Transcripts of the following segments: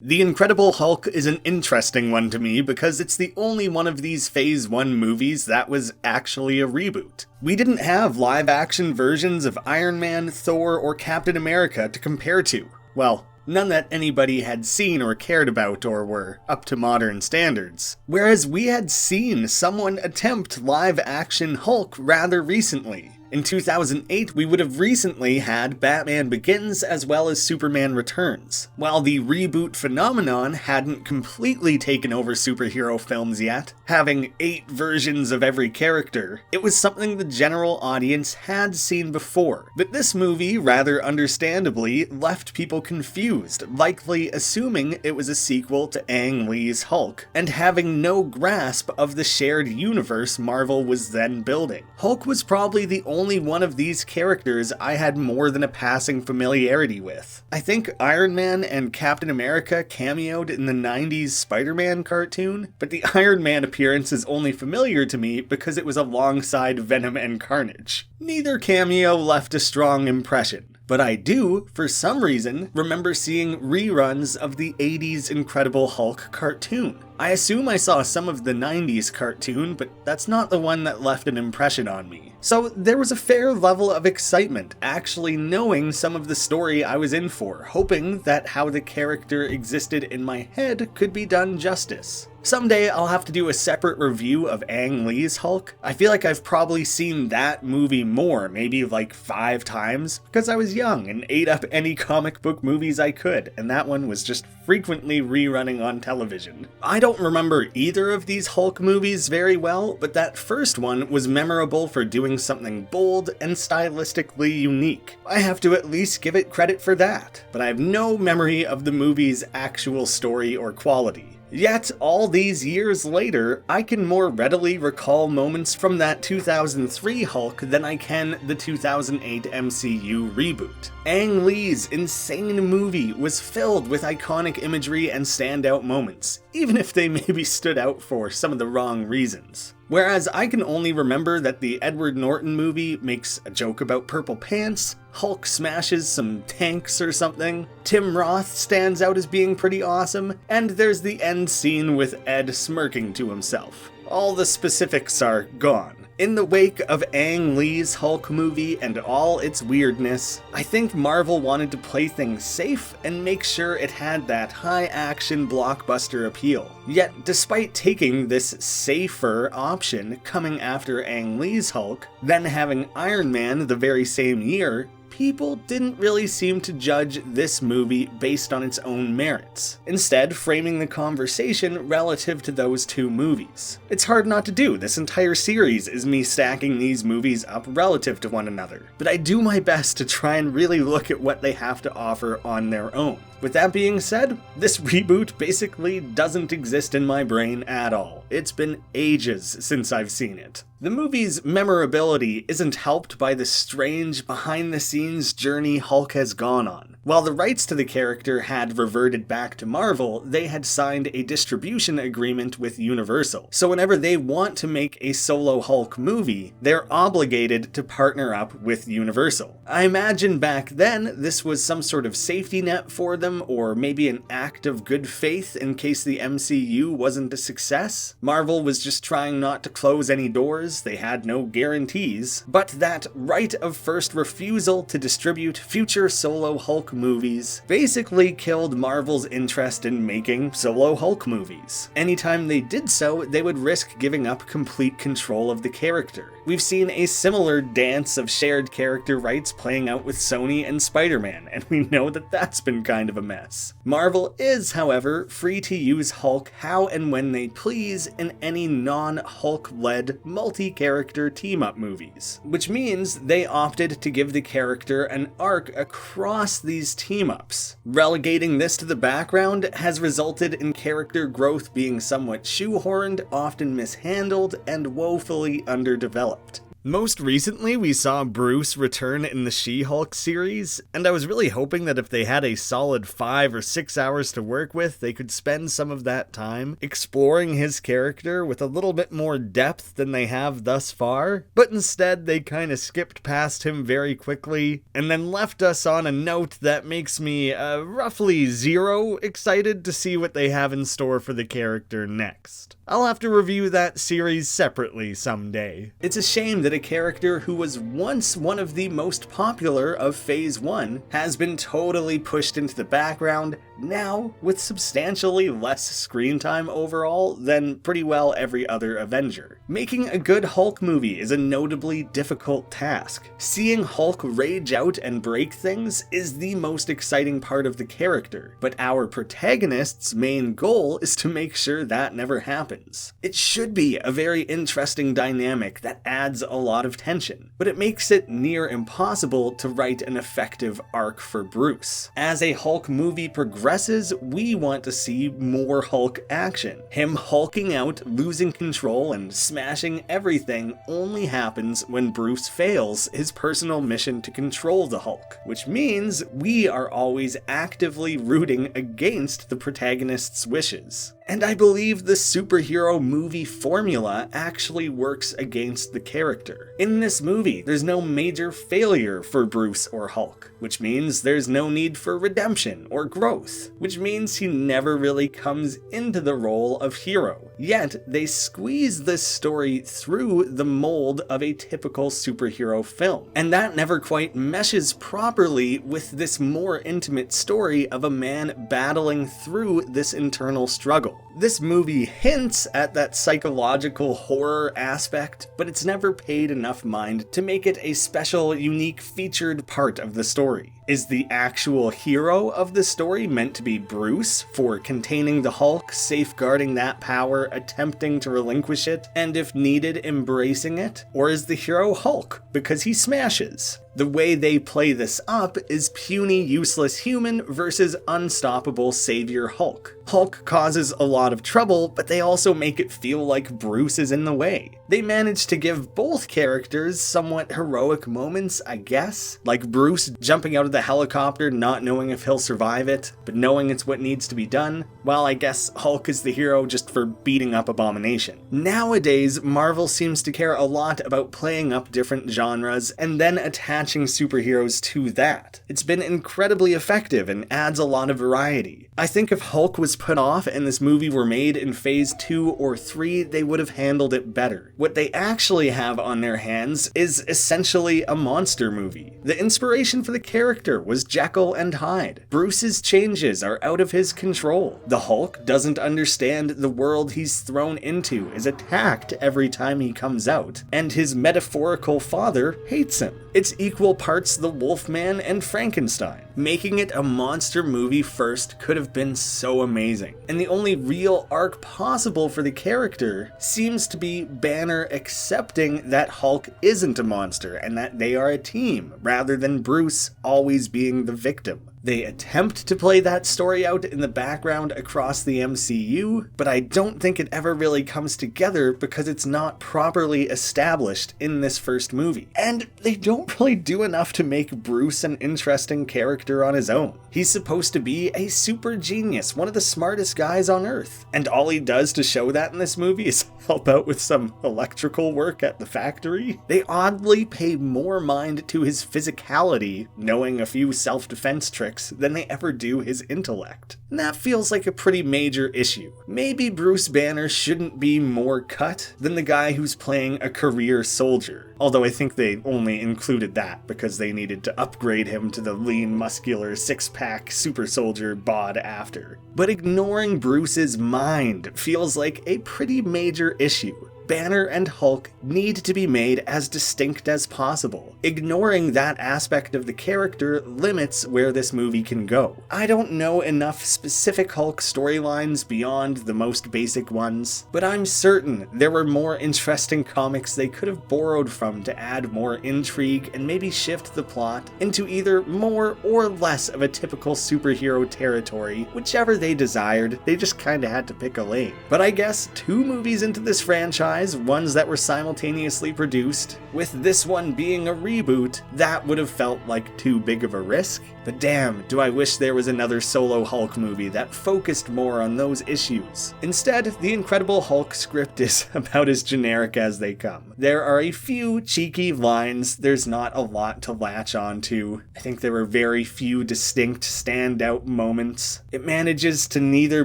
The Incredible Hulk is an interesting one to me because it's the only one of these Phase 1 movies that was actually a reboot. We didn't have live-action versions of Iron Man, Thor, or Captain America to compare to. Well, none that anybody had seen or cared about or were up to modern standards. Whereas we had seen someone attempt live-action Hulk rather recently. In 2008, we would have recently had Batman Begins as well as Superman Returns. While the reboot phenomenon hadn't completely taken over superhero films yet, having 8 versions of every character, it was something the general audience had seen before. But this movie, rather understandably, left people confused, likely assuming it was a sequel to Ang Lee's Hulk, and having no grasp of the shared universe Marvel was then building. Hulk was probably the only one of these characters I had more than a passing familiarity with. I think Iron Man and Captain America cameoed in the 90s Spider-Man cartoon, but the Iron Man appearance is only familiar to me because it was alongside Venom and Carnage. Neither cameo left a strong impression. But I do, for some reason, remember seeing reruns of the 80s Incredible Hulk cartoon. I assume I saw some of the 90s cartoon, but that's not the one that left an impression on me. So there was a fair level of excitement actually knowing some of the story I was in for, hoping that how the character existed in my head could be done justice. Someday I'll have to do a separate review of Ang Lee's Hulk. I feel like I've probably seen that movie more, maybe like 5 times, because I was young and ate up any comic book movies I could, and that one was just frequently rerunning on television. I don't remember either of these Hulk movies very well, but that first one was memorable for doing something bold and stylistically unique. I have to at least give it credit for that, but I have no memory of the movie's actual story or quality. Yet, all these years later, I can more readily recall moments from that 2003 Hulk than I can the 2008 MCU reboot. Ang Lee's insane movie was filled with iconic imagery and standout moments, even if they maybe stood out for some of the wrong reasons. Whereas I can only remember that the Edward Norton movie makes a joke about purple pants, Hulk smashes some tanks or something, Tim Roth stands out as being pretty awesome, and there's the end scene with Ed smirking to himself. All the specifics are gone. In the wake of Ang Lee's Hulk movie and all its weirdness, I think Marvel wanted to play things safe and make sure it had that high-action blockbuster appeal. Yet, despite taking this safer option coming after Ang Lee's Hulk, then having Iron Man the very same year, people didn't really seem to judge this movie based on its own merits, instead framing the conversation relative to those two movies. It's hard not to do. This entire series is me stacking these movies up relative to one another, but I do my best to try and really look at what they have to offer on their own. With that being said, this reboot basically doesn't exist in my brain at all. It's been ages since I've seen it. The movie's memorability isn't helped by the strange, behind-the-scenes journey Hulk has gone on. While the rights to the character had reverted back to Marvel, they had signed a distribution agreement with Universal. So whenever they want to make a solo Hulk movie, they're obligated to partner up with Universal. I imagine back then this was some sort of safety net for them, or maybe an act of good faith in case the MCU wasn't a success. Marvel was just trying not to close any doors, they had no guarantees, but that right of first refusal to distribute future solo Hulk movies basically killed Marvel's interest in making solo Hulk movies. Anytime they did so, they would risk giving up complete control of the character. We've seen a similar dance of shared character rights playing out with Sony and Spider-Man, and we know that that's been kind of a mess. Marvel is, however, free to use Hulk how and when they please in any non-Hulk-led multi-character team-up movies, which means they opted to give the character an arc across these team-ups. Relegating this to the background has resulted in character growth being somewhat shoehorned, often mishandled, and woefully underdeveloped. Most recently, we saw Bruce return in the She-Hulk series, and I was really hoping that if they had a solid 5 or 6 hours to work with, they could spend some of that time exploring his character with a little bit more depth than they have thus far, but instead they kind of skipped past him very quickly, and then left us on a note that makes me roughly 0 excited to see what they have in store for the character next. I'll have to review that series separately someday. It's a shame that a character who was once one of the most popular of Phase 1 has been totally pushed into the background, now with substantially less screen time overall than pretty well every other Avenger. Making a good Hulk movie is a notably difficult task. Seeing Hulk rage out and break things is the most exciting part of the character, but our protagonist's main goal is to make sure that never happens. It should be a very interesting dynamic that adds a lot of tension, but it makes it near impossible to write an effective arc for Bruce. As a Hulk movie progresses, we want to see more Hulk action. Him hulking out, losing control, and smashing everything only happens when Bruce fails his personal mission to control the Hulk, which means we are always actively rooting against the protagonist's wishes. And I believe the superhero movie formula actually works against the character. In this movie, there's no major failure for Bruce or Hulk, which means there's no need for redemption or growth, which means he never really comes into the role of hero. Yet, they squeeze this story through the mold of a typical superhero film, and that never quite meshes properly with this more intimate story of a man battling through this internal struggle. This movie hints at that psychological horror aspect, but it's never paid enough mind to make it a special, unique, featured part of the story. Is the actual hero of the story meant to be Bruce for containing the Hulk, safeguarding that power, attempting to relinquish it, and if needed, embracing it? Or is the hero Hulk because he smashes? The way they play this up is puny, useless human versus unstoppable savior Hulk. Hulk causes a lot of trouble, but they also make it feel like Bruce is in the way. They manage to give both characters somewhat heroic moments, I guess, like Bruce jumping out of the helicopter not knowing if he'll survive it, but knowing it's what needs to be done, while I guess Hulk is the hero just for beating up Abomination. Nowadays, Marvel seems to care a lot about playing up different genres and then attaching superheroes to that. It's been incredibly effective and adds a lot of variety. I think if Hulk was put off and this movie were made in Phase 2 or 3, they would have handled it better. What they actually have on their hands is essentially a monster movie. The inspiration for the character was Jekyll and Hyde. Bruce's changes are out of his control. The Hulk doesn't understand the world he's thrown into, is attacked every time he comes out, and his metaphorical father hates him. It's equal parts the Wolfman and Frankenstein. Making it a monster movie first could have been so amazing. And the only real arc possible for the character seems to be Banner accepting that Hulk isn't a monster and that they are a team, rather than Bruce always being the victim. They attempt to play that story out in the background across the MCU, but I don't think it ever really comes together because it's not properly established in this first movie. And they don't really do enough to make Bruce an interesting character on his own. He's supposed to be a super genius, one of the smartest guys on Earth. And all he does to show that in this movie is help out with some electrical work at the factory. They oddly pay more mind to his physicality, knowing a few self-defense tricks, than they ever do his intellect. And that feels like a pretty major issue. Maybe Bruce Banner shouldn't be more cut than the guy who's playing a career soldier. Although I think they only included that because they needed to upgrade him to the lean, muscular, six-pack super soldier bod after. But ignoring Bruce's mind feels like a pretty major issue. Banner and Hulk need to be made as distinct as possible. Ignoring that aspect of the character limits where this movie can go. I don't know enough specific Hulk storylines beyond the most basic ones, but I'm certain there were more interesting comics they could have borrowed from to add more intrigue and maybe shift the plot into either more or less of a typical superhero territory, whichever they desired. They just kinda had to pick a lane. But I guess 2 movies into this franchise, franchise, ones that were simultaneously produced. With this one being a reboot, that would have felt like too big of a risk. But damn, do I wish there was another solo Hulk movie that focused more on those issues. Instead, the Incredible Hulk script is about as generic as they come. There are a few cheeky lines, there's not a lot to latch on to. I think there are very few distinct standout moments. It manages to neither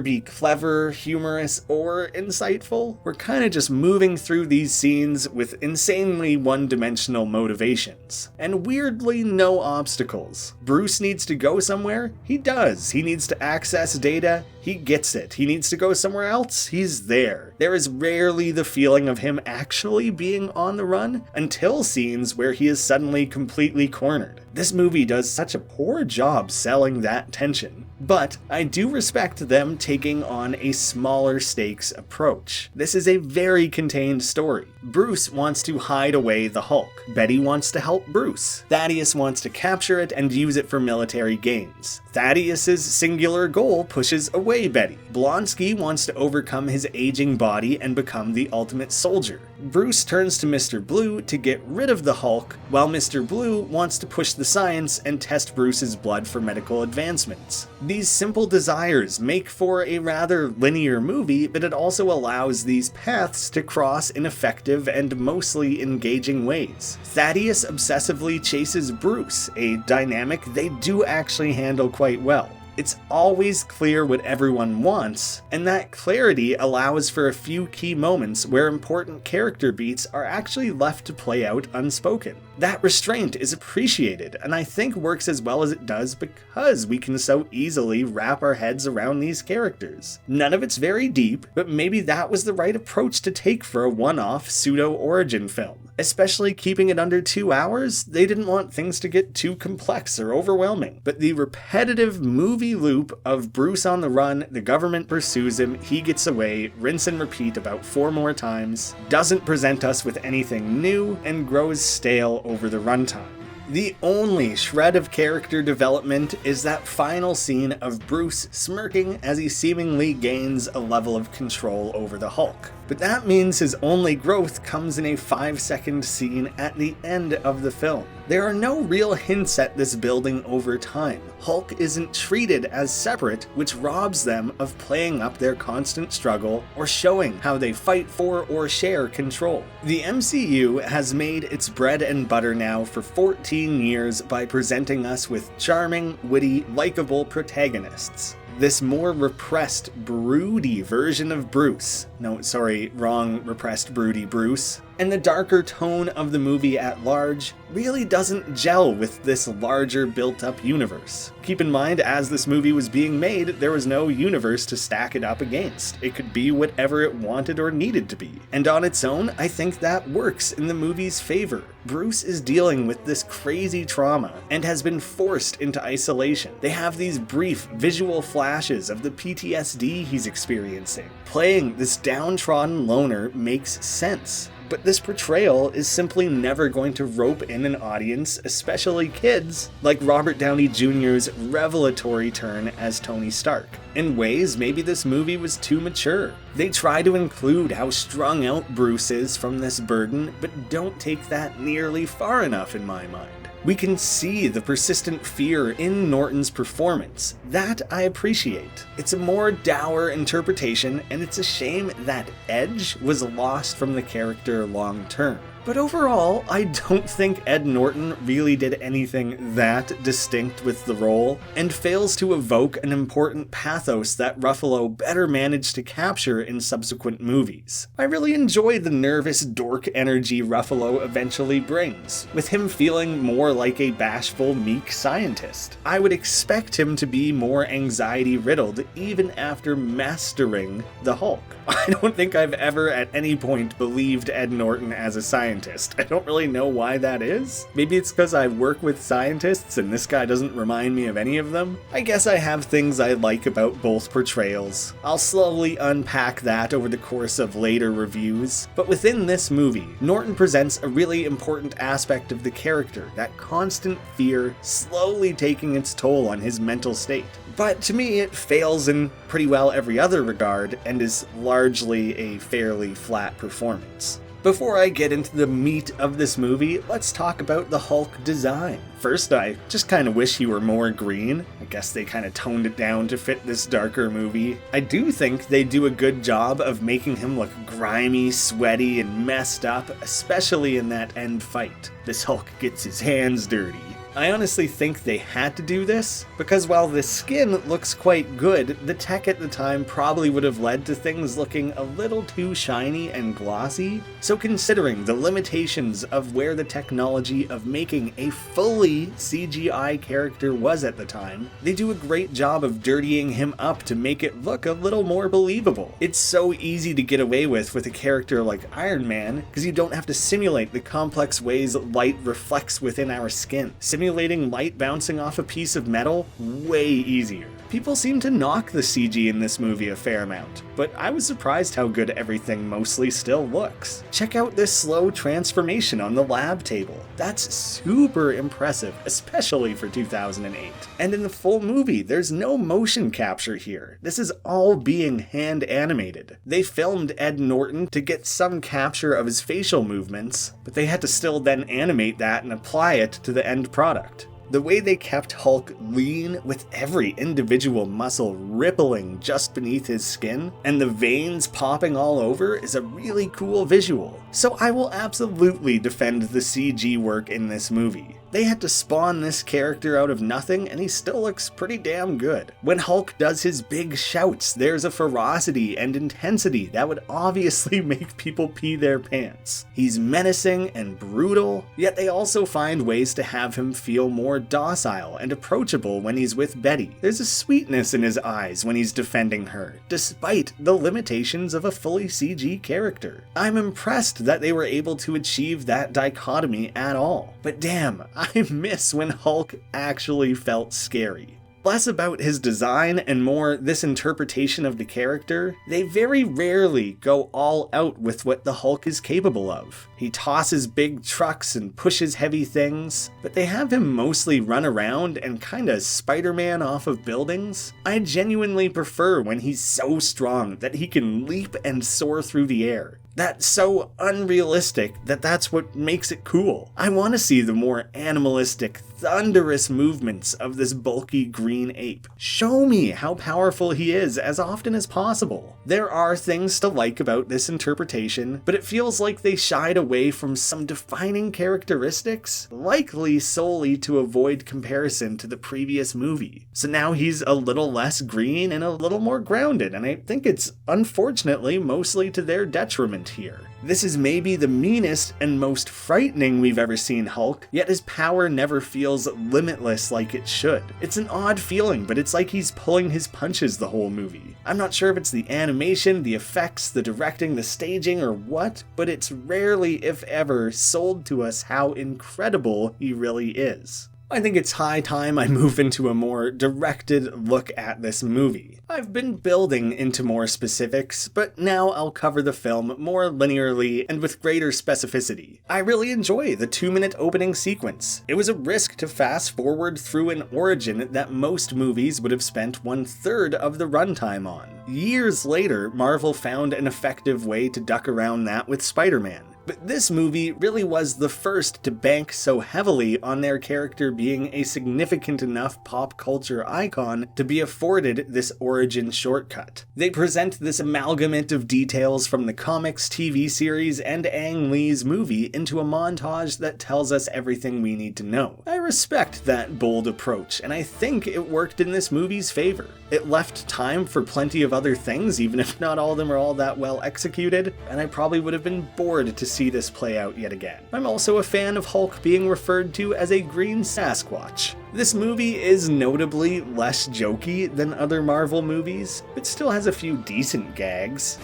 be clever, humorous, or insightful. We're kind of just moving through these scenes with insanely one-dimensional motivations. And weirdly, no obstacles. Bruce needs to go somewhere? He does. He needs to access data? He gets it. He needs to go somewhere else? He's there. There is rarely the feeling of him actually being on the run until scenes where he is suddenly completely cornered. This movie does such a poor job selling that tension. But I do respect them taking on a smaller stakes approach. This is a very contained story. Bruce wants to hide away the Hulk. Betty wants to help Bruce. Thaddeus wants to capture it and use it for military gains. Thaddeus's singular goal pushes away Betty. Blonsky wants to overcome his aging body and become the ultimate soldier. Bruce turns to Mr. Blue to get rid of the Hulk, while Mr. Blue wants to push the science and test Bruce's blood for medical advancements. These simple desires make for a rather linear movie, but it also allows these paths to cross in effective and mostly engaging ways. Thaddeus obsessively chases Bruce, a dynamic they do actually handle quite well. It's always clear what everyone wants, and that clarity allows for a few key moments where important character beats are actually left to play out unspoken. That restraint is appreciated, and I think works as well as it does because we can so easily wrap our heads around these characters. None of it's very deep, but maybe that was the right approach to take for a one-off pseudo-origin film. Especially keeping it under 2 hours, they didn't want things to get too complex or overwhelming. But the repetitive movie loop of Bruce on the run, the government pursues him, he gets away, rinse and repeat about 4 more times, doesn't present us with anything new, and grows stale over the runtime. The only shred of character development is that final scene of Bruce smirking as he seemingly gains a level of control over the Hulk. But that means his only growth comes in a 5-second scene at the end of the film. There are no real hints at this building over time. Hulk isn't treated as separate, which robs them of playing up their constant struggle or showing how they fight for or share control. The MCU has made its bread and butter now for 14 years by presenting us with charming, witty, likable protagonists. This more repressed, broody version of Bruce. No, sorry, wrong, repressed, broody Bruce. And the darker tone of the movie at large really doesn't gel with this larger built-up universe. Keep in mind, as this movie was being made, there was no universe to stack it up against. It could be whatever it wanted or needed to be. And on its own, I think that works in the movie's favor. Bruce is dealing with this crazy trauma and has been forced into isolation. They have these brief visual flashes of the PTSD he's experiencing. Playing this downtrodden loner makes sense. But this portrayal is simply never going to rope in an audience, especially kids, like Robert Downey Jr.'s revelatory turn as Tony Stark. In ways, maybe this movie was too mature. They try to include how strung out Bruce is from this burden, but don't take that nearly far enough in my mind. We can see the persistent fear in Norton's performance. That I appreciate. It's a more dour interpretation, and it's a shame that edge was lost from the character long term. But overall, I don't think Ed Norton really did anything that distinct with the role, and fails to evoke an important pathos that Ruffalo better managed to capture in subsequent movies. I really enjoy the nervous dork energy Ruffalo eventually brings, with him feeling more like a bashful, meek scientist. I would expect him to be more anxiety-riddled even after mastering the Hulk. I don't think I've ever at any point believed Ed Norton as a scientist scientist. I don't really know why that is. Maybe it's because I work with scientists and this guy doesn't remind me of any of them. I guess I have things I like about both portrayals. I'll slowly unpack that over the course of later reviews. But within this movie, Norton presents a really important aspect of the character, that constant fear slowly taking its toll on his mental state. But to me, it fails in pretty well every other regard and is largely a fairly flat performance. Before I get into the meat of this movie, let's talk about the Hulk design. First, I just kind of wish he were more green. I guess they kind of toned it down to fit this darker movie. I do think they do a good job of making him look grimy, sweaty, and messed up, especially in that end fight. This Hulk gets his hands dirty. I honestly think they had to do this, because while the skin looks quite good, the tech at the time probably would have led to things looking a little too shiny and glossy. So considering the limitations of where the technology of making a fully CGI character was at the time, they do a great job of dirtying him up to make it look a little more believable. It's so easy to get away with a character like Iron Man, because you don't have to simulate the complex ways light reflects within our skin. Simulating light bouncing off a piece of metal, way easier. People seem to knock the CG in this movie a fair amount, but I was surprised how good everything mostly still looks. Check out this slow transformation on the lab table. That's super impressive, especially for 2008. And in the full movie, there's no motion capture here. This is all being hand animated. They filmed Ed Norton to get some capture of his facial movements, but they had to still then animate that and apply it to the end product. The way they kept Hulk lean with every individual muscle rippling just beneath his skin and the veins popping all over is a really cool visual. So I will absolutely defend the CG work in this movie. They had to spawn this character out of nothing and he still looks pretty damn good. When Hulk does his big shouts, there's a ferocity and intensity that would obviously make people pee their pants. He's menacing and brutal, yet they also find ways to have him feel more docile and approachable when he's with Betty. There's a sweetness in his eyes when he's defending her, despite the limitations of a fully CG character. I'm impressed that they were able to achieve that dichotomy at all. But damn, I miss when Hulk actually felt scary. Less about his design and more this interpretation of the character, they very rarely go all out with what the Hulk is capable of. He tosses big trucks and pushes heavy things, but they have him mostly run around and kinda Spider-Man off of buildings. I genuinely prefer when he's so strong that he can leap and soar through the air. That's so unrealistic that that's what makes it cool. I want to see the more animalistic, thunderous movements of this bulky green ape. Show me how powerful he is as often as possible. There are things to like about this interpretation, but it feels like they shied away from some defining characteristics, likely solely to avoid comparison to the previous movie. So now he's a little less green and a little more grounded, and I think it's unfortunately mostly to their detriment here. This is maybe the meanest and most frightening we've ever seen Hulk, yet his power never feels limitless like it should. It's an odd feeling, but it's like he's pulling his punches the whole movie. I'm not sure if it's the animation, the effects, the directing, the staging, or what, but it's rarely, if ever, sold to us how incredible he really is. I think it's high time I move into a more directed look at this movie. I've been building into more specifics, but now I'll cover the film more linearly and with greater specificity. I really enjoy the 2-minute opening sequence. It was a risk to fast forward through an origin that most movies would have spent 1/3 of the runtime on. Years later, Marvel found an effective way to duck around that with Spider-Man. But this movie really was the first to bank so heavily on their character being a significant enough pop culture icon to be afforded this origin shortcut. They present this amalgamate of details from the comics, TV series, and Ang Lee's movie into a montage that tells us everything we need to know. I respect that bold approach, and I think it worked in this movie's favor. It left time for plenty of other things, even if not all of them are all that well executed, and I probably would have been bored to see this play out yet again. I'm also a fan of Hulk being referred to as a green Sasquatch. This movie is notably less jokey than other Marvel movies, but still has a few decent gags.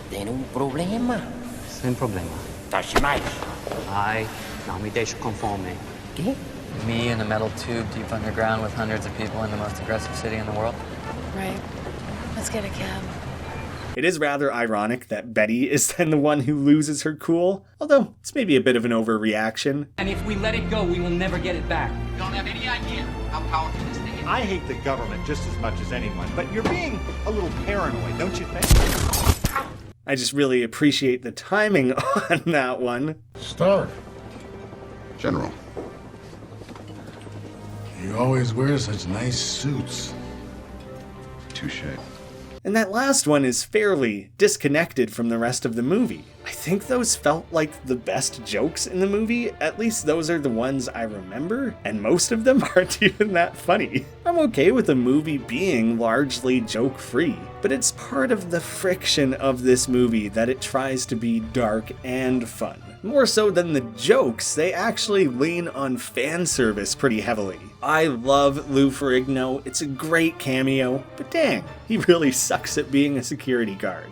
Tiene un problema. Sin problema. I não me deixo conforme. Me in a metal tube deep underground with hundreds of people in the most aggressive city in the world? Right. Let's get a cab. It is rather ironic that Betty is then the one who loses her cool, although it's maybe a bit of an overreaction. And if we let it go, we will never get it back. You don't have any idea how powerful this thing is. I hate the government just as much as anyone, but you're being a little paranoid, don't you think? I just really appreciate the timing on that one. Stark. General. You always wear such nice suits. Touche. And that last one is fairly disconnected from the rest of the movie. I think those felt like the best jokes in the movie, at least those are the ones I remember, and most of them aren't even that funny. I'm okay with a movie being largely joke-free, but it's part of the friction of this movie that it tries to be dark and fun. More so than the jokes, they actually lean on fan service pretty heavily. I love Lou Ferrigno, it's a great cameo, but dang, he really sucks at being a security guard.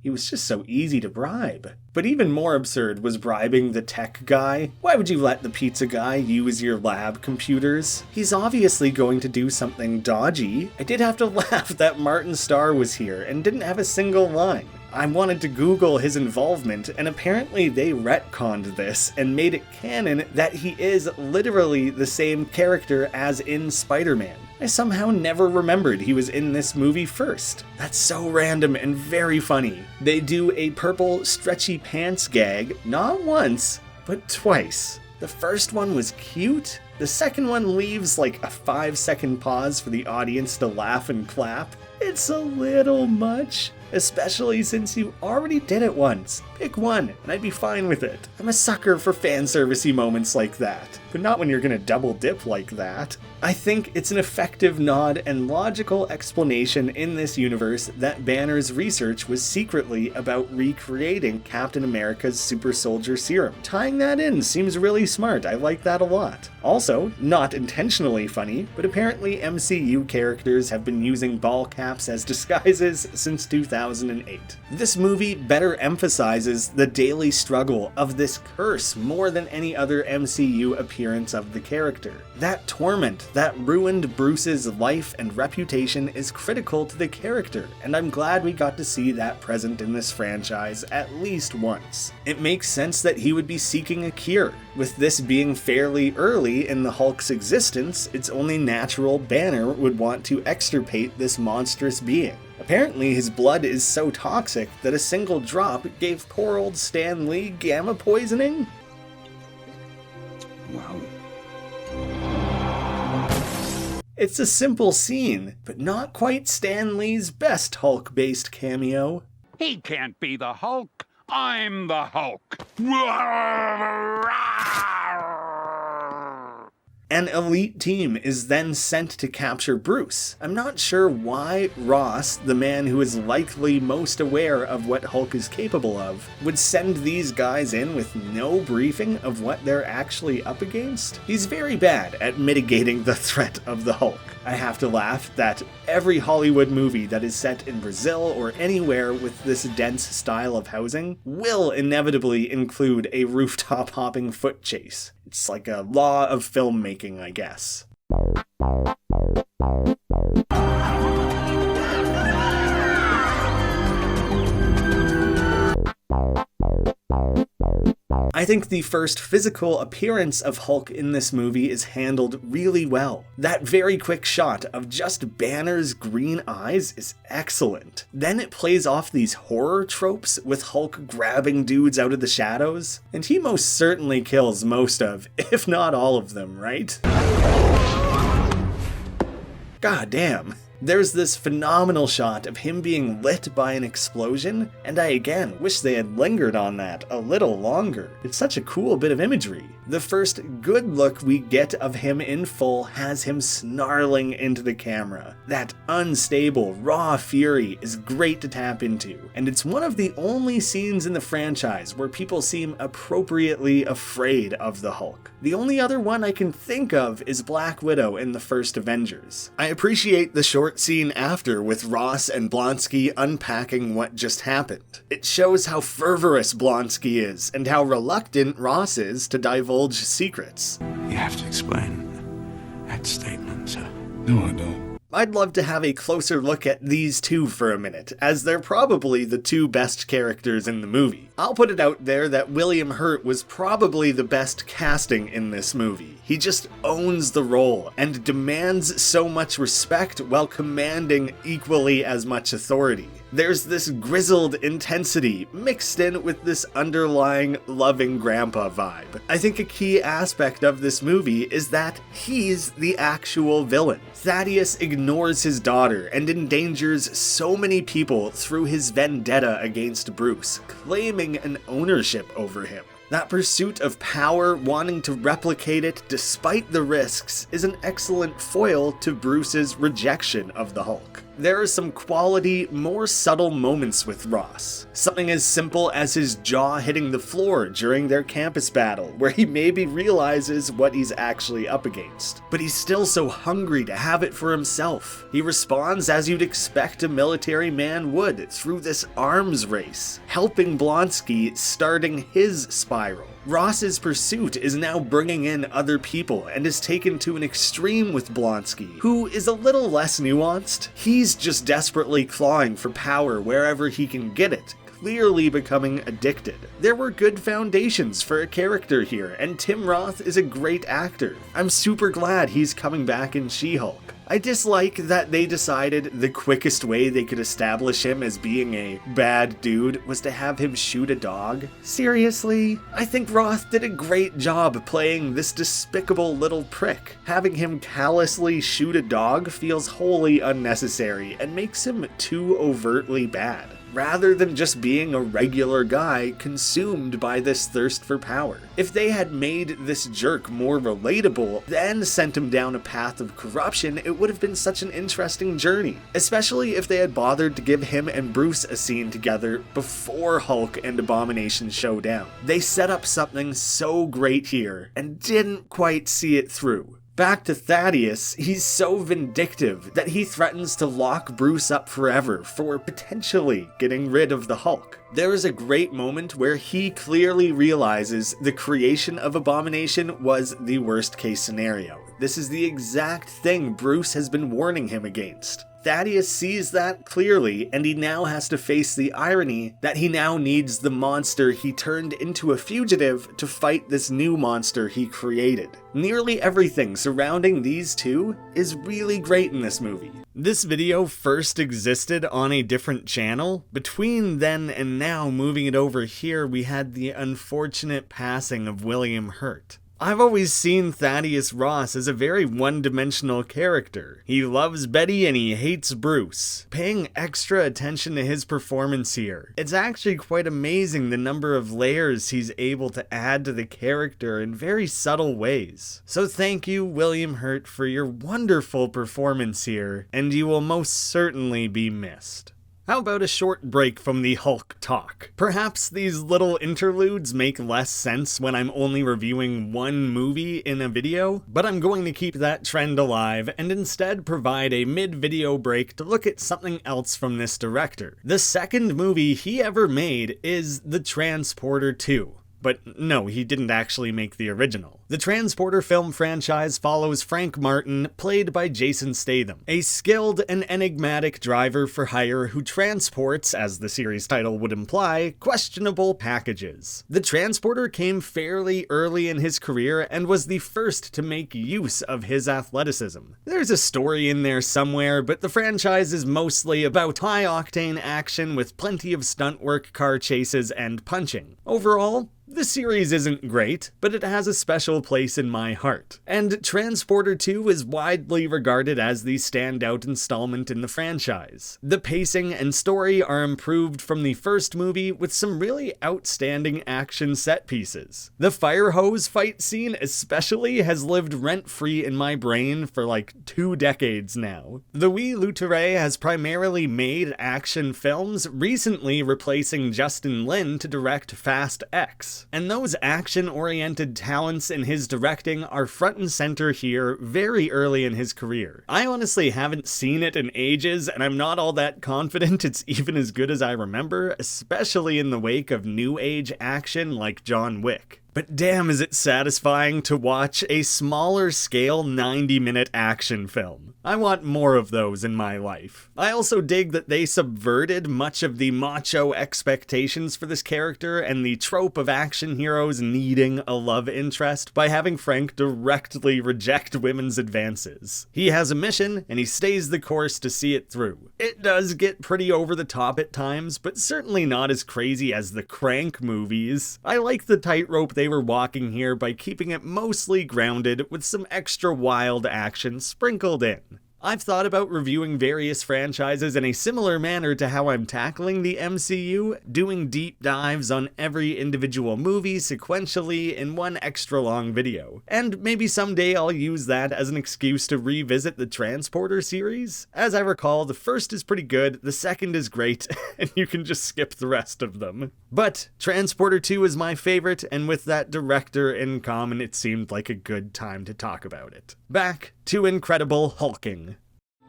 He was just so easy to bribe. But even more absurd was bribing the tech guy. Why would you let the pizza guy use your lab computers? He's obviously going to do something dodgy. I did have to laugh that Martin Starr was here and didn't have a single line. I wanted to Google his involvement, and apparently they retconned this and made it canon that he is literally the same character as in Spider-Man. I somehow never remembered he was in this movie first. That's so random and very funny. They do a purple stretchy pants gag, not once, but twice. The first one was cute. The second one leaves like a 5-second pause for the audience to laugh and clap. It's a little much, especially since you already did it once. Pick one, and I'd be fine with it. I'm a sucker for fan servicey moments like that, but not when you're gonna double dip like that. I think it's an effective nod and logical explanation in this universe that Banner's research was secretly about recreating Captain America's super soldier serum. Tying that in seems really smart, I like that a lot. Also, not intentionally funny, but apparently MCU characters have been using ball caps as disguises since 2008. This movie better emphasizes the daily struggle of this curse more than any other MCU appearance of the character. That torment that ruined Bruce's life and reputation is critical to the character, and I'm glad we got to see that present in this franchise at least once. It makes sense that he would be seeking a cure. With this being fairly early in the Hulk's existence, it's only natural Banner would want to extirpate this monstrous being. Apparently his blood is so toxic that a single drop gave poor old Stan Lee gamma poisoning? Wow. It's a simple scene, but not quite Stan Lee's best Hulk-based cameo. He can't be the Hulk. I'm the Hulk. An elite team is then sent to capture Bruce. I'm not sure why Ross, the man who is likely most aware of what Hulk is capable of, would send these guys in with no briefing of what they're actually up against. He's very bad at mitigating the threat of the Hulk. I have to laugh that every Hollywood movie that is set in Brazil or anywhere with this dense style of housing will inevitably include a rooftop hopping foot chase. It's like a law of filmmaking, I guess. I think the first physical appearance of Hulk in this movie is handled really well. That very quick shot of just Banner's green eyes is excellent. Then it plays off these horror tropes with Hulk grabbing dudes out of the shadows, and he most certainly kills most of, if not all of them, right? God damn. There's this phenomenal shot of him being lit by an explosion, and I again wish they had lingered on that a little longer. It's such a cool bit of imagery. The first good look we get of him in full has him snarling into the camera. That unstable, raw fury is great to tap into, and it's one of the only scenes in the franchise where people seem appropriately afraid of the Hulk. The only other one I can think of is Black Widow in the first Avengers. I appreciate the short scene after with Ross and Blonsky unpacking what just happened. It shows how fervorous Blonsky is and how reluctant Ross is to divulge secrets. You have to explain that statement, sir. No, I don't. I'd love to have a closer look at these two for a minute, as they're probably the two best characters in the movie. I'll put it out there that William Hurt was probably the best casting in this movie. He just owns the role and demands so much respect while commanding equally as much authority. There's this grizzled intensity mixed in with this underlying loving grandpa vibe. I think a key aspect of this movie is that he's the actual villain. Thaddeus ignores his daughter and endangers so many people through his vendetta against Bruce, claiming an ownership over him. That pursuit of power, wanting to replicate it despite the risks, is an excellent foil to Bruce's rejection of the Hulk. There are some quality, more subtle moments with Ross. Something as simple as his jaw hitting the floor during their campus battle, where he maybe realizes what he's actually up against. But he's still so hungry to have it for himself. He responds as you'd expect a military man would, through this arms race, helping Blonsky starting his spiral. Ross's pursuit is now bringing in other people and is taken to an extreme with Blonsky, who is a little less nuanced. He's just desperately clawing for power wherever he can get it, clearly becoming addicted. There were good foundations for a character here, and Tim Roth is a great actor. I'm super glad he's coming back in She-Hulk. I dislike that they decided the quickest way they could establish him as being a bad dude was to have him shoot a dog. Seriously? I think Roth did a great job playing this despicable little prick. Having him callously shoot a dog feels wholly unnecessary and makes him too overtly bad, rather than just being a regular guy consumed by this thirst for power. If they had made this jerk more relatable, then sent him down a path of corruption, it would have been such an interesting journey, especially if they had bothered to give him and Bruce a scene together before Hulk and Abomination show down. They set up something so great here, and didn't quite see it through. Back to Thaddeus, he's so vindictive that he threatens to lock Bruce up forever for potentially getting rid of the Hulk. There is a great moment where he clearly realizes the creation of Abomination was the worst case scenario. This is the exact thing Bruce has been warning him against. Thaddeus sees that clearly, and he now has to face the irony that he now needs the monster he turned into a fugitive to fight this new monster he created. Nearly everything surrounding these two is really great in this movie. This video first existed on a different channel. Between then and now moving it over here, we had the unfortunate passing of William Hurt. I've always seen Thaddeus Ross as a very one-dimensional character. He loves Betty and he hates Bruce. Paying extra attention to his performance here, it's actually quite amazing the number of layers he's able to add to the character in very subtle ways. So thank you, William Hurt, for your wonderful performance here, and you will most certainly be missed. How about a short break from the Hulk talk? Perhaps these little interludes make less sense when I'm only reviewing one movie in a video, but I'm going to keep that trend alive and instead provide a mid-video break to look at something else from this director. The second movie he ever made is The Transporter 2. But no, he didn't actually make the original. The Transporter film franchise follows Frank Martin, played by Jason Statham, a skilled and enigmatic driver for hire who transports, as the series title would imply, questionable packages. The Transporter came fairly early in his career and was the first to make use of his athleticism. There's a story in there somewhere, but the franchise is mostly about high-octane action with plenty of stunt work, car chases, and punching. Overall, The series isn't great, but it has a special place in my heart, and Transporter 2 is widely regarded as the standout installment in the franchise. The pacing and story are improved from the first movie with some really outstanding action set pieces. The fire hose fight scene especially has lived rent-free in my brain for like 2 decades now. Louis Leterrier has primarily made action films, recently replacing Justin Lin to direct Fast X. And those action-oriented talents in his directing are front and center here very early in his career. I honestly haven't seen it in ages, and I'm not all that confident it's even as good as I remember, especially in the wake of new age action like John Wick. But damn is it satisfying to watch a smaller scale 90-minute action film. I want more of those in my life. I also dig that they subverted much of the macho expectations for this character and the trope of action heroes needing a love interest by having Frank directly reject women's advances. He has a mission and he stays the course to see it through. It does get pretty over the top at times, but certainly not as crazy as the Crank movies. I like the tightrope they were walking here by keeping it mostly grounded with some extra wild action sprinkled in. I've thought about reviewing various franchises in a similar manner to how I'm tackling the MCU, doing deep dives on every individual movie sequentially in one extra long video. And maybe someday I'll use that as an excuse to revisit the Transporter series. As I recall, the first is pretty good, the second is great, and you can just skip the rest of them. But Transporter 2 is my favorite, and with that director in common, it seemed like a good time to talk about it. Back to Incredible Hulking.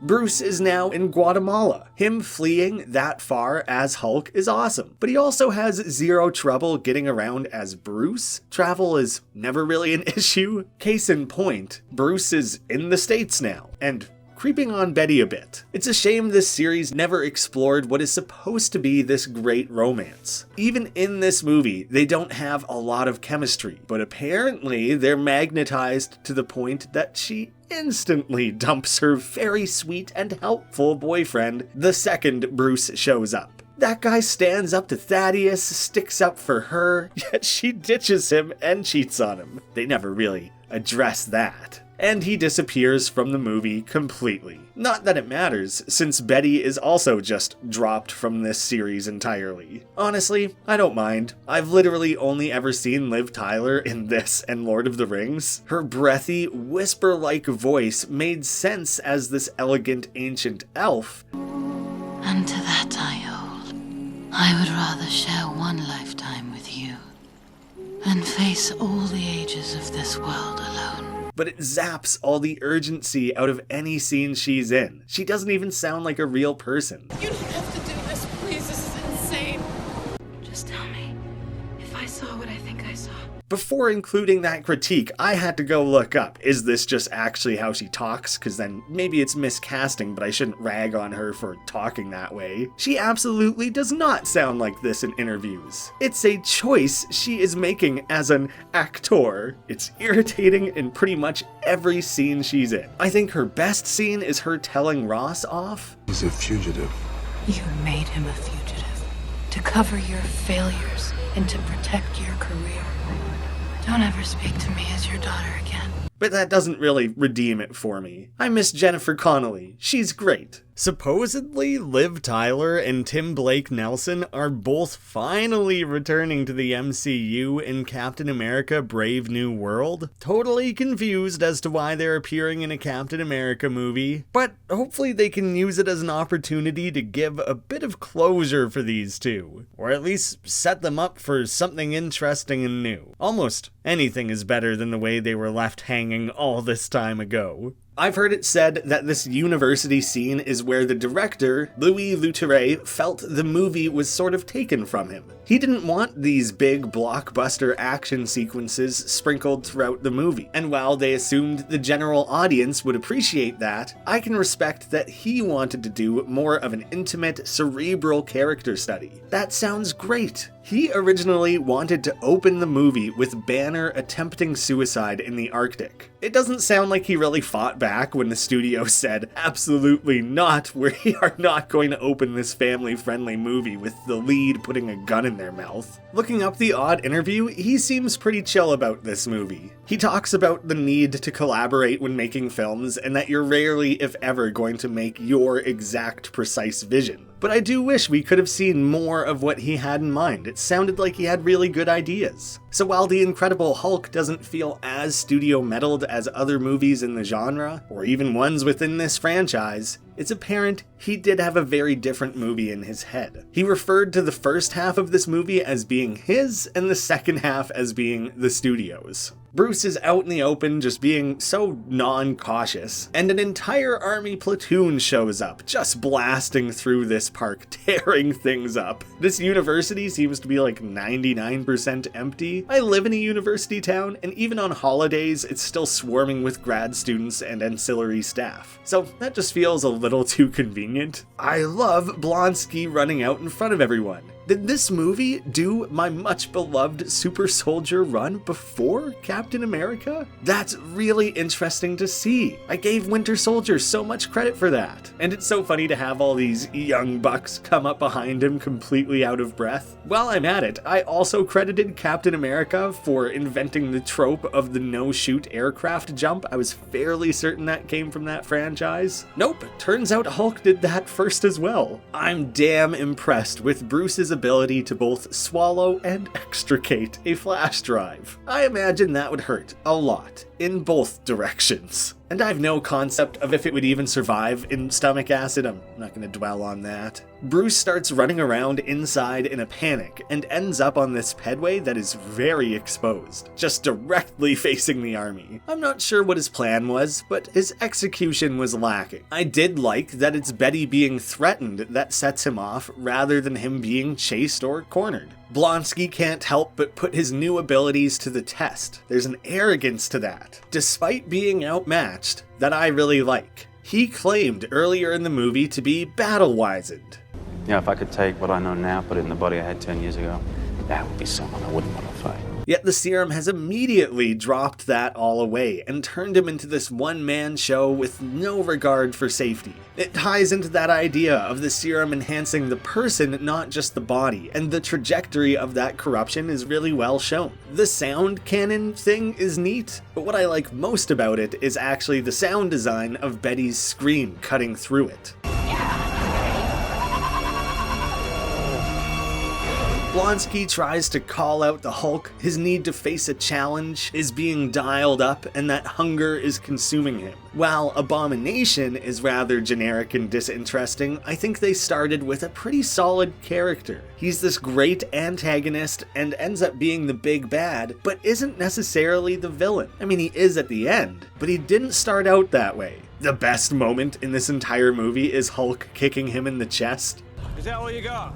Bruce is now in Guatemala. Him fleeing that far as Hulk is awesome, but he also has zero trouble getting around as Bruce. Travel is never really an issue. Case in point, Bruce is in the States now, and creeping on Betty a bit. It's a shame this series never explored what is supposed to be this great romance. Even in this movie, they don't have a lot of chemistry, but apparently they're magnetized to the point that she instantly dumps her very sweet and helpful boyfriend the second Bruce shows up. That guy stands up to Thaddeus, sticks up for her, yet she ditches him and cheats on him. They never really address that. And he disappears from the movie completely. Not that it matters, since Betty is also just dropped from this series entirely. Honestly, I don't mind. I've literally only ever seen Liv Tyler in this and Lord of the Rings. Her breathy, whisper-like voice made sense as this elegant ancient elf. And to that I hold. I would rather share one lifetime with you than face all the ages of this world alone. But it zaps all the urgency out of any scene she's in. She doesn't even sound like a real person. You don't have to do this, please. This is insane. Just tell me if I saw what I think I saw. Before including that critique, I had to go look up, is this just actually how she talks? Because then maybe it's miscasting, but I shouldn't rag on her for talking that way. She absolutely does not sound like this in interviews. It's a choice she is making as an actor. It's irritating in pretty much every scene she's in. I think her best scene is her telling Ross off. He's a fugitive. You made him a fugitive to cover your failures and to protect your career. Don't ever speak to me as your daughter again. But that doesn't really redeem it for me. I miss Jennifer Connelly. She's great. Supposedly, Liv Tyler and Tim Blake Nelson are both finally returning to the MCU in Captain America: Brave New World. Totally confused as to why they're appearing in a Captain America movie, but hopefully they can use it as an opportunity to give a bit of closure for these two, or at least set them up for something interesting and new. Almost anything is better than the way they were left hanging all this time ago. I've heard it said that this university scene is where the director, Louis Leterrier, felt the movie was sort of taken from him. He didn't want these big blockbuster action sequences sprinkled throughout the movie, and while they assumed the general audience would appreciate that, I can respect that he wanted to do more of an intimate, cerebral character study. That sounds great. He originally wanted to open the movie with Banner attempting suicide in the Arctic. It doesn't sound like he really fought back when the studio said, absolutely not, we are not going to open this family-friendly movie with the lead putting a gun in their mouth. Looking up the odd interview, he seems pretty chill about this movie. He talks about the need to collaborate when making films and that you're rarely, if ever, going to make your exact precise vision. But I do wish we could have seen more of what he had in mind. It sounded like he had really good ideas. So while The Incredible Hulk doesn't feel as studio-meddled as other movies in the genre, or even ones within this franchise, it's apparent he did have a very different movie in his head. He referred to the first half of this movie as being his, and the second half as being the studio's. Bruce is out in the open just being so non-cautious, and an entire army platoon shows up, just blasting through this park, tearing things up. This university seems to be like 99% empty. I live in a university town, and even on holidays, it's still swarming with grad students and ancillary staff. So that just feels a little too convenient. I love Blonsky running out in front of everyone. Did this movie do my much beloved super soldier run before Captain America? That's really interesting to see. I gave Winter Soldier so much credit for that. And it's so funny to have all these young bucks come up behind him completely out of breath. While I'm at it, I also credited Captain America for inventing the trope of the no-shoot aircraft jump. I was fairly certain that came from that franchise. Nope, turns out Hulk did that first as well. I'm damn impressed with Bruce's ability to both swallow and extricate a flash drive. I imagine that would hurt a lot in both directions. And I have no concept of if it would even survive in stomach acid. I'm not going to dwell on that. Bruce starts running around inside in a panic and ends up on this pedway that is very exposed, just directly facing the army. I'm not sure what his plan was, but his execution was lacking. I did like that it's Betty being threatened that sets him off rather than him being chased or cornered. Blonsky can't help but put his new abilities to the test. There's an arrogance to that, despite being outmatched, that I really like. He claimed earlier in the movie to be battle-wizened. Yeah, if I could take what I know now, put it in the body I had 10 years ago, that would be someone I wouldn't want to fight. Yet the serum has immediately dropped that all away and turned him into this one-man show with no regard for safety. It ties into that idea of the serum enhancing the person, not just the body, and the trajectory of that corruption is really well shown. The sound cannon thing is neat, but what I like most about it is actually the sound design of Betty's scream cutting through it. Blonsky tries to call out the Hulk, his need to face a challenge is being dialed up, and that hunger is consuming him. While Abomination is rather generic and disinteresting, I think they started with a pretty solid character. He's this great antagonist and ends up being the big bad, but isn't necessarily the villain. I mean, he is at the end, but he didn't start out that way. The best moment in this entire movie is Hulk kicking him in the chest. Is that all you got?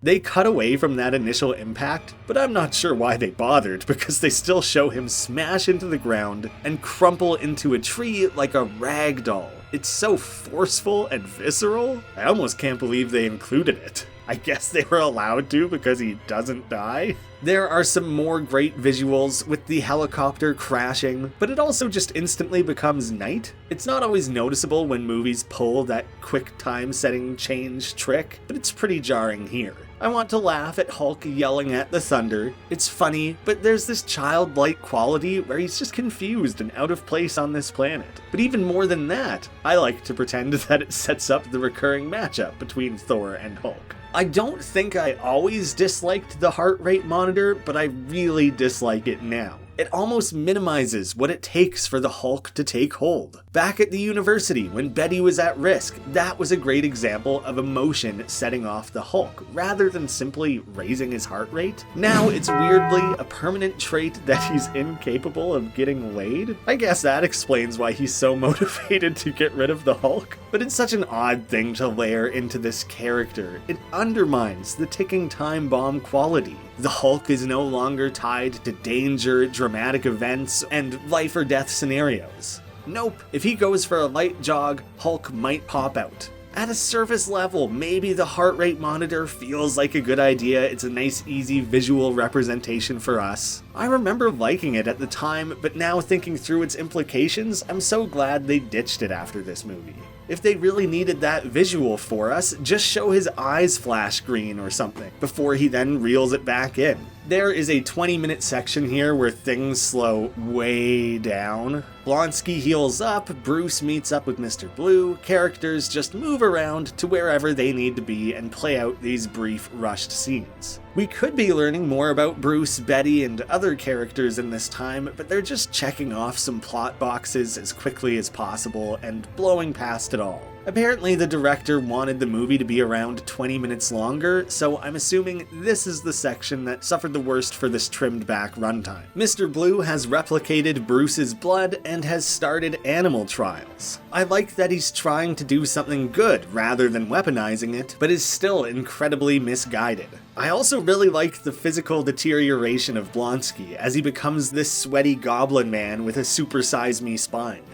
They cut away from that initial impact, but I'm not sure why they bothered, because they still show him smash into the ground and crumple into a tree like a rag doll. It's so forceful and visceral, I almost can't believe they included it. I guess they were allowed to because he doesn't die. There are some more great visuals with the helicopter crashing, but it also just instantly becomes night. It's not always noticeable when movies pull that quick time setting change trick, but it's pretty jarring here. I want to laugh at Hulk yelling at the thunder. It's funny, but there's this childlike quality where he's just confused and out of place on this planet. But even more than that, I like to pretend that it sets up the recurring matchup between Thor and Hulk. I don't think I always disliked the heart rate monitor, but I really dislike it now. It almost minimizes what it takes for the Hulk to take hold. Back at the university, when Betty was at risk, that was a great example of emotion setting off the Hulk, rather than simply raising his heart rate. Now it's weirdly a permanent trait that he's incapable of getting laid. I guess that explains why he's so motivated to get rid of the Hulk. But it's such an odd thing to layer into this character. It undermines the ticking time bomb quality. The Hulk is no longer tied to danger, dramatic events, and life or death scenarios. Nope, if he goes for a light jog, Hulk might pop out. At a surface level, maybe the heart rate monitor feels like a good idea. It's a nice, easy visual representation for us. I remember liking it at the time, but now thinking through its implications, I'm so glad they ditched it after this movie. If they really needed that visual for us, just show his eyes flash green or something, before he then reels it back in. There is a 20-minute section here where things slow way down. Blonsky heals up, Bruce meets up with Mr. Blue, characters just move around to wherever they need to be and play out these brief, rushed scenes. We could be learning more about Bruce, Betty, and other characters in this time, but they're just checking off some plot boxes as quickly as possible and blowing past it all. Apparently the director wanted the movie to be around 20 minutes longer, so I'm assuming this is the section that suffered the worst for this trimmed back runtime. Mr. Blue has replicated Bruce's blood and has started animal trials. I like that he's trying to do something good rather than weaponizing it, but is still incredibly misguided. I also really like the physical deterioration of Blonsky as he becomes this sweaty goblin man with a super-size me spine.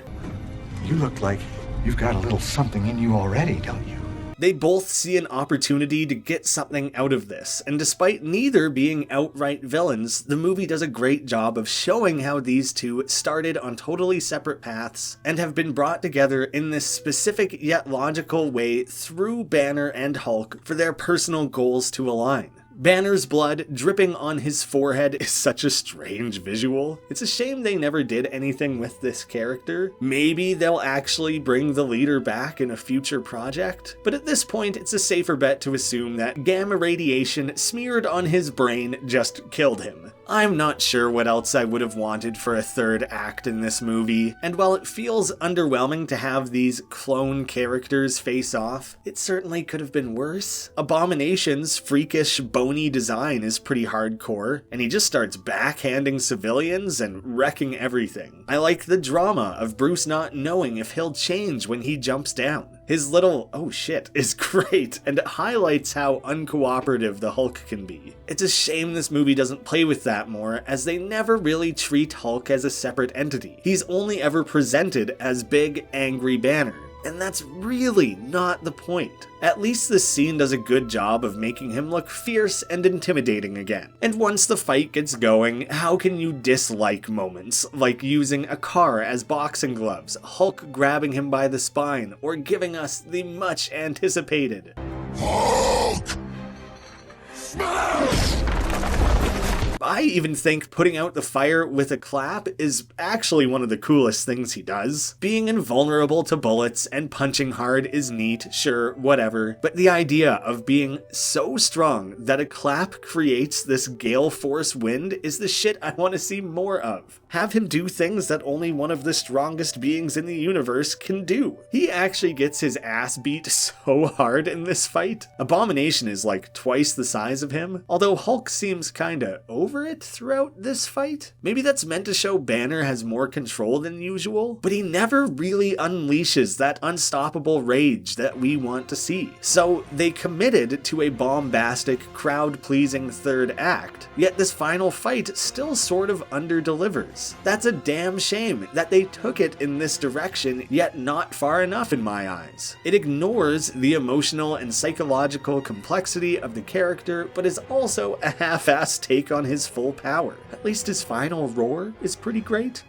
You look like you've got a little something in you already, don't you? They both see an opportunity to get something out of this, and despite neither being outright villains, the movie does a great job of showing how these two started on totally separate paths and have been brought together in this specific yet logical way through Banner and Hulk for their personal goals to align. Banner's blood dripping on his forehead is such a strange visual. It's a shame they never did anything with this character. Maybe they'll actually bring the leader back in a future project, but at this point it's a safer bet to assume that gamma radiation smeared on his brain just killed him. I'm not sure what else I would have wanted for a third act in this movie, and while it feels underwhelming to have these clone characters face off, it certainly could have been worse. Abomination's freakish, bony design is pretty hardcore, and he just starts backhanding civilians and wrecking everything. I like the drama of Bruce not knowing if he'll change when he jumps down. His little "oh shit" is great, and it highlights how uncooperative the Hulk can be. It's a shame this movie doesn't play with that more, as they never really treat Hulk as a separate entity. He's only ever presented as big, angry Banner. And that's really not the point. At least this scene does a good job of making him look fierce and intimidating again. And once the fight gets going, how can you dislike moments like using a car as boxing gloves, Hulk grabbing him by the spine, or giving us the much anticipated Hulk Smash! I even think putting out the fire with a clap is actually one of the coolest things he does. Being invulnerable to bullets and punching hard is neat, sure, whatever, but the idea of being so strong that a clap creates this gale force wind is the shit I want to see more of. Have him do things that only one of the strongest beings in the universe can do. He actually gets his ass beat so hard in this fight. Abomination is like twice the size of him, although Hulk seems kinda over it throughout this fight. Maybe that's meant to show Banner has more control than usual, but he never really unleashes that unstoppable rage that we want to see. So they committed to a bombastic, crowd-pleasing third act, yet this final fight still sort of under-delivers. That's a damn shame that they took it in this direction, yet not far enough in my eyes. It ignores the emotional and psychological complexity of the character, but is also a half-assed take on his full power. At least his final roar is pretty great.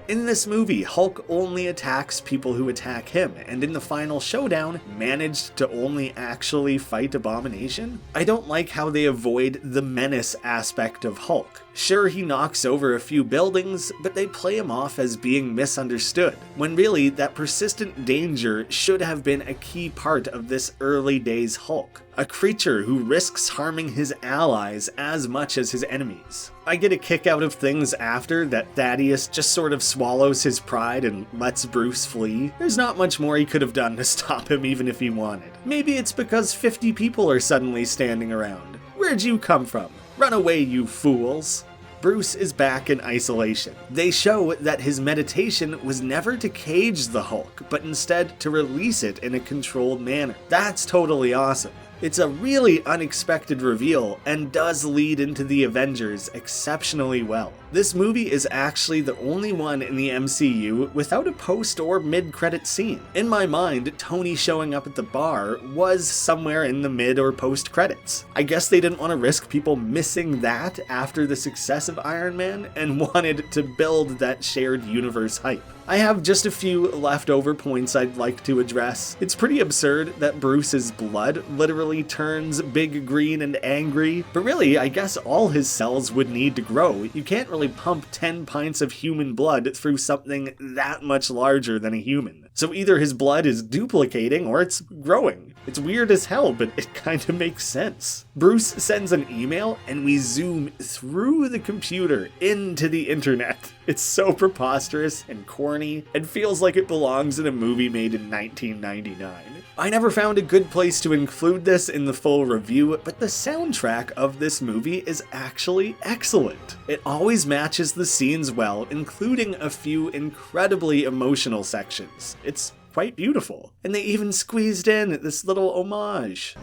In this movie, Hulk only attacks people who attack him, and in the final showdown, managed to only actually fight Abomination? I don't like how they avoid the menace aspect of Hulk. Sure, he knocks over a few buildings, but they play him off as being misunderstood, when really that persistent danger should have been a key part of this early days Hulk. A creature who risks harming his allies as much as his enemies. I get a kick out of things after that Thaddeus just sort of swallows his pride and lets Bruce flee. There's not much more he could have done to stop him even if he wanted. Maybe it's because 50 people are suddenly standing around. Where'd you come from? Run away, you fools. Bruce is back in isolation. They show that his meditation was never to cage the Hulk, but instead to release it in a controlled manner. That's totally awesome. It's a really unexpected reveal and does lead into the Avengers exceptionally well. This movie is actually the only one in the MCU without a post or mid-credit scene. In my mind, Tony showing up at the bar was somewhere in the mid or post credits. I guess they didn't want to risk people missing that after the success of Iron Man and wanted to build that shared universe hype. I have just a few leftover points I'd like to address. It's pretty absurd that Bruce's blood literally turns big green and angry, but really, I guess all his cells would need to grow. You can't really pump 10 pints of human blood through something that much larger than a human. So either his blood is duplicating or it's growing. It's weird as hell, but it kind of makes sense. Bruce sends an email and we zoom through the computer into the internet. It's so preposterous and corny and feels like it belongs in a movie made in 1999. I never found a good place to include this in the full review, but the soundtrack of this movie is actually excellent. It always matches the scenes well, including a few incredibly emotional sections. It's quite beautiful. And they even squeezed in this little homage.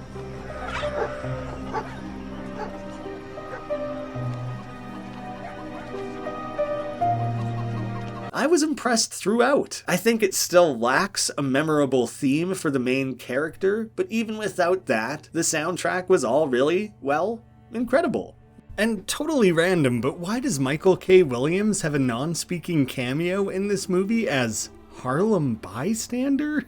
I was impressed throughout. I think it still lacks a memorable theme for the main character, but even without that, the soundtrack was all really, well, incredible. And totally random, but why does Michael K. Williams have a non-speaking cameo in this movie as Harlem Bystander?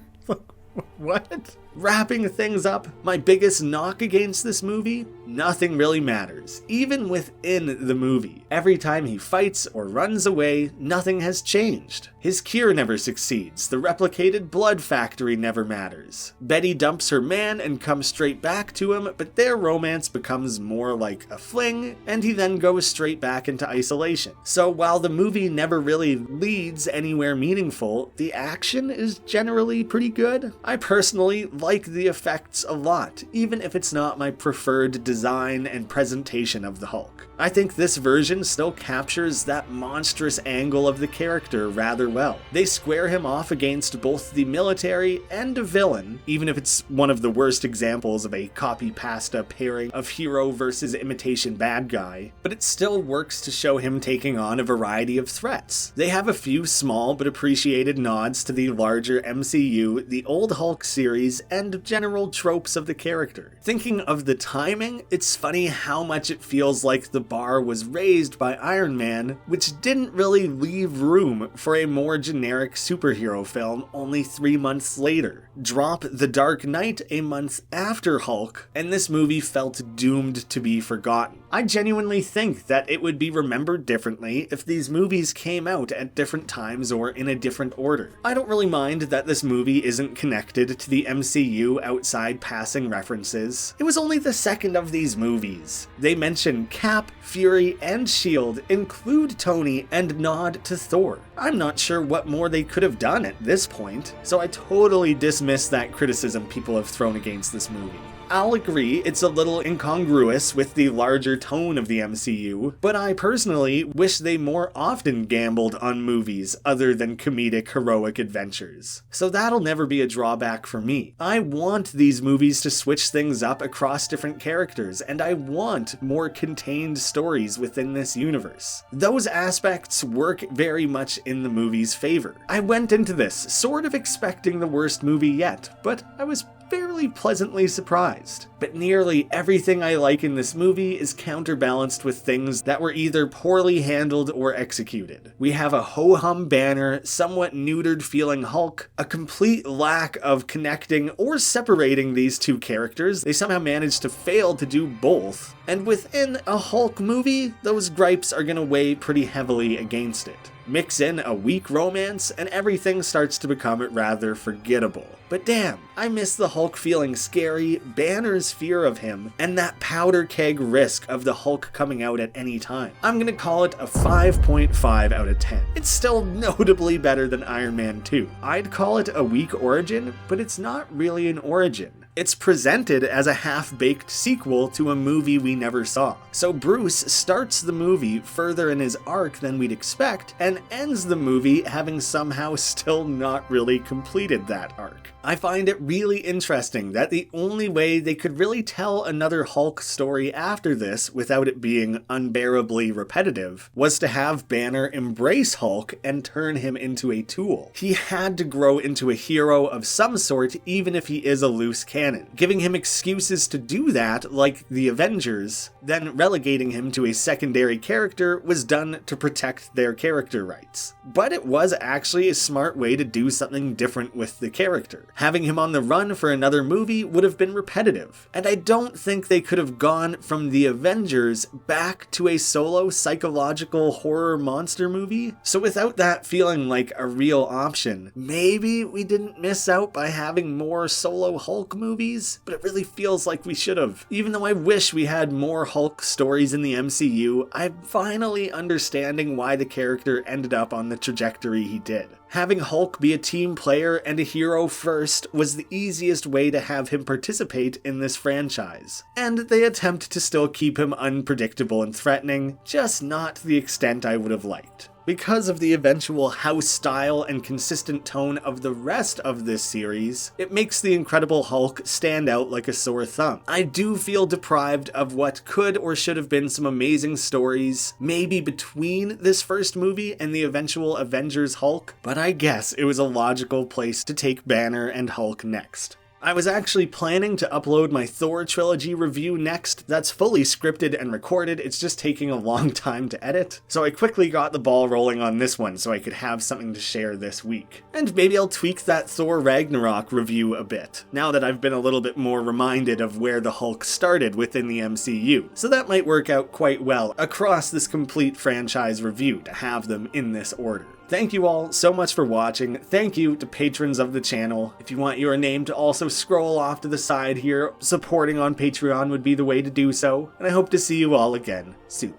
What? Wrapping things up, my biggest knock against this movie? Nothing really matters, even within the movie. Every time he fights or runs away, nothing has changed. His cure never succeeds, the replicated blood factory never matters. Betty dumps her man and comes straight back to him, but their romance becomes more like a fling, and he then goes straight back into isolation. So while the movie never really leads anywhere meaningful, the action is generally pretty good. I personally like the effects a lot, even if it's not my preferred design and presentation of the Hulk. I think this version still captures that monstrous angle of the character rather well. They square him off against both the military and a villain, even if it's one of the worst examples of a copy-pasta pairing of hero versus imitation bad guy, but it still works to show him taking on a variety of threats. They have a few small but appreciated nods to the larger MCU, the old Hulk series, and general tropes of the character. Thinking of the timing, it's funny how much it feels like the bar was raised by Iron Man, which didn't really leave room for a more generic superhero film only 3 months later. Drop The Dark Knight a month after Hulk, and this movie felt doomed to be forgotten. I genuinely think that it would be remembered differently if these movies came out at different times or in a different order. I don't really mind that this movie isn't connected to the MCU outside passing references. It was only the second of these movies. They mention Cap, Fury, and S.H.I.E.L.D., include Tony, and nod to Thor. I'm not sure what more they could have done at this point, so I totally dismiss that criticism people have thrown against this movie. I'll agree it's a little incongruous with the larger tone of the MCU, but I personally wish they more often gambled on movies other than comedic heroic adventures. So that'll never be a drawback for me. I want these movies to switch things up across different characters, and I want more contained stories within this universe. Those aspects work very much in the movie's favor. I went into this sort of expecting the worst movie yet, but I was fairly pleasantly surprised. But nearly everything I like in this movie is counterbalanced with things that were either poorly handled or executed. We have a ho-hum banner, somewhat neutered feeling Hulk, a complete lack of connecting or separating these two characters. They somehow managed to fail to do both. And within a Hulk movie, those gripes are gonna weigh pretty heavily against it. Mix in a weak romance, and everything starts to become rather forgettable. But damn, I miss the Hulk feeling scary, Banner's fear of him, and that powder keg risk of the Hulk coming out at any time. I'm gonna call it a 5.5 out of 10. It's still notably better than Iron Man 2. I'd call it a weak origin, but it's not really an origin. It's presented as a half-baked sequel to a movie we never saw. So Bruce starts the movie further in his arc than we'd expect, and ends the movie having somehow still not really completed that arc. I find it really interesting that the only way they could really tell another Hulk story after this without it being unbearably repetitive was to have Banner embrace Hulk and turn him into a tool. He had to grow into a hero of some sort even if he is a loose cannon. Giving him excuses to do that, like the Avengers, then relegating him to a secondary character was done to protect their character rights. But it was actually a smart way to do something different with the character. Having him on the run for another movie would have been repetitive, and I don't think they could have gone from the Avengers back to a solo psychological horror monster movie. So without that feeling like a real option, maybe we didn't miss out by having more solo Hulk movies, but it really feels like we should have. Even though I wish we had more Hulk stories in the MCU, I'm finally understanding why the character ended up on the trajectory he did. Having Hulk be a team player and a hero first was the easiest way to have him participate in this franchise. And they attempt to still keep him unpredictable and threatening, just not to the extent I would have liked. Because of the eventual house style and consistent tone of the rest of this series, it makes the Incredible Hulk stand out like a sore thumb. I do feel deprived of what could or should have been some amazing stories, maybe between this first movie and the eventual Avengers Hulk, but I guess it was a logical place to take Banner and Hulk next. I was actually planning to upload my Thor trilogy review next. That's fully scripted and recorded, it's just taking a long time to edit. So I quickly got the ball rolling on this one so I could have something to share this week. And maybe I'll tweak that Thor Ragnarok review a bit, now that I've been a little bit more reminded of where the Hulk started within the MCU. So that might work out quite well across this complete franchise review to have them in this order. Thank you all so much for watching. Thank you to patrons of the channel. If you want your name to also scroll off to the side here, supporting on Patreon would be the way to do so, and I hope to see you all again soon.